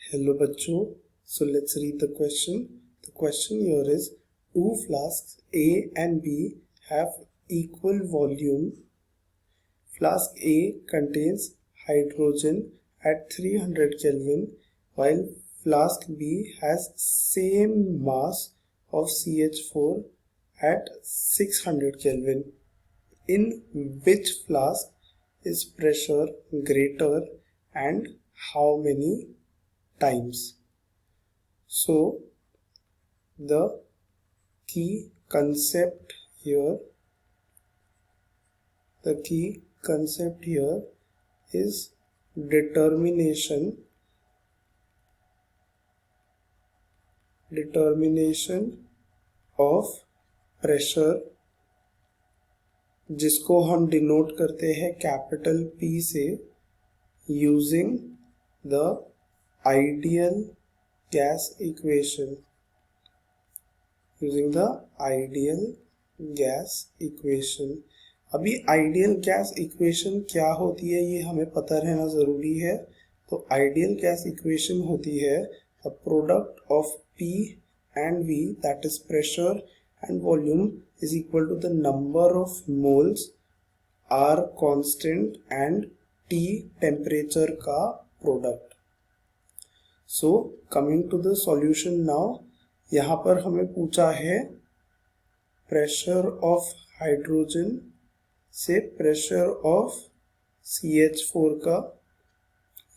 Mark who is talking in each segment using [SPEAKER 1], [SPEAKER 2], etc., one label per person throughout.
[SPEAKER 1] Hello बच्चों, so let's read the question. The question here is two flasks A and B have equal volume. Flask A contains hydrogen at 300 Kelvin while flask B has same mass of CH4 at 600 Kelvin. In which flask is pressure greater and how many times? So the key concept here is determination of pressure, जिसको हम denote करते हैं capital P से, using the ideal gas equation. अभी ideal gas equation क्या होती है ये हमें पता रहना ज़रूरी है. तो आइडियल गैस इक्वेशन होती है the product of P and V, that is pressure and volume, is equal to the number of moles, R constant and T temperature का product. So coming to the solution now, यहाँ पर हमें पूछा है pressure of hydrogen से pressure of CH4 का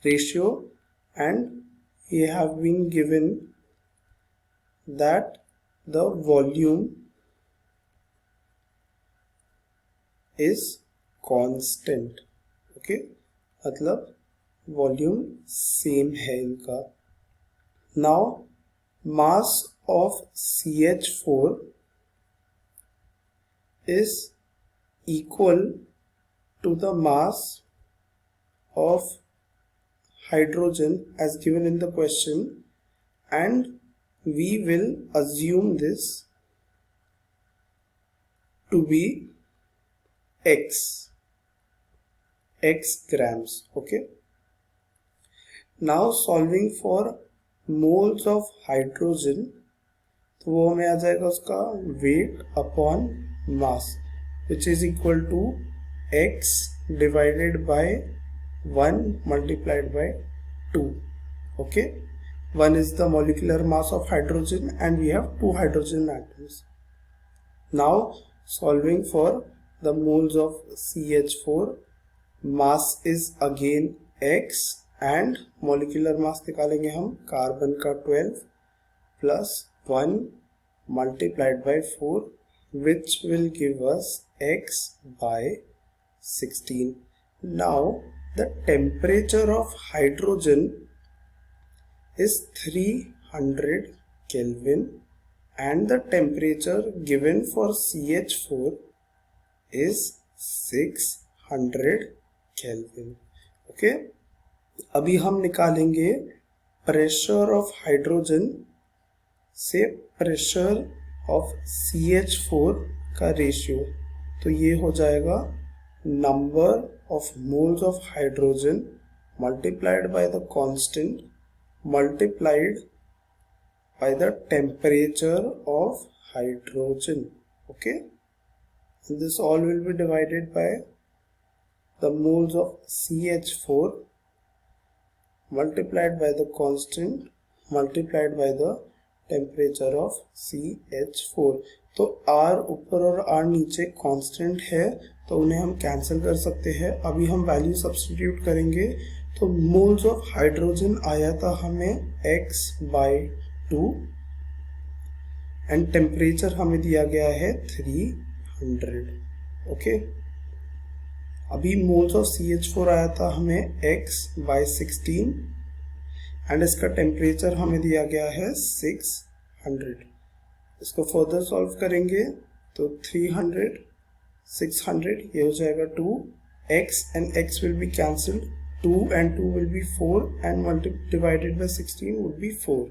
[SPEAKER 1] ratio, and we have been given that the volume is constant. Okay, मतलब volume same है इनका. Now mass of CH4 is equal to the mass of hydrogen as given in the question, and we will assume this to be x grams. Okay, now solving for moles of hydrogen, तो वो हमें आ जाएगा उसका weight upon mass, which is equal to x divided by 1 multiplied by 2. Okay, 1 is the molecular mass of hydrogen and we have 2 hydrogen atoms. Now solving for the moles of CH4, mass is again x and molecular mass निकालेंगे हम carbon का 12 plus 1 multiplied by 4, which will give us x by 16. Now the temperature of hydrogen is 300 Kelvin and the temperature given for CH4 is 600 Kelvin. Okay, अभी हम निकालेंगे pressure of hydrogen से pressure of CH4 का ratio. तो ये हो जाएगा number of moles of hydrogen multiplied by the constant multiplied by the temperature of hydrogen. Okay, and this all will be divided by the moles of CH4 multiplied by the constant multiplied by the temperature of CH4. तो R ऊपर और R नीचे constant है तो उन्हें हम cancel कर सकते हैं. अभी हम वैल्यू सब्स्टिट्यूट करेंगे तो मोल्स ऑफ हाइड्रोजन आया था हमें x by 2 एंड टेम्परेचर हमें दिया गया है 300. ओके, अभी मोल्स ऑफ CH4 आया था हमें x by 16 एंड इसका टेम्परेचर हमें दिया गया है 600. इसको फर्दर सॉल्व करेंगे तो 300 600 ये हो जाएगा 2x and x will be cancelled. 2 and 2 will be 4 and divided by 16 would be 4.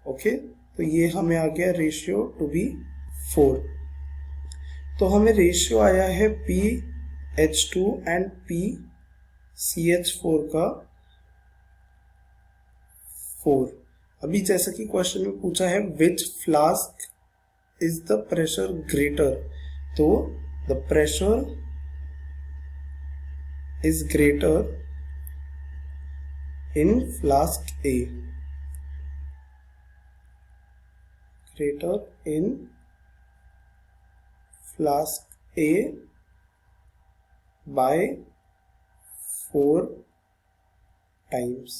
[SPEAKER 1] Okay, तो ये हमें आ गया रेशियो टू बी 4. तो हमें रेशियो आया है PH2 and PCH4 का 4। अभी जैसा कि क्वेश्चन में पूछा है which flask is the pressure greater, तो the pressure is greater in flask A, greater in flask A by 4 times।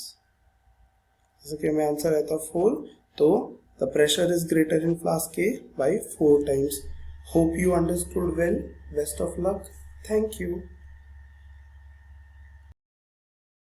[SPEAKER 1] जैसे कि हमें आंसर रहता 4, तो the pressure is greater in flask A by 4 times। Hope you understood well. Best of luck. Thank you.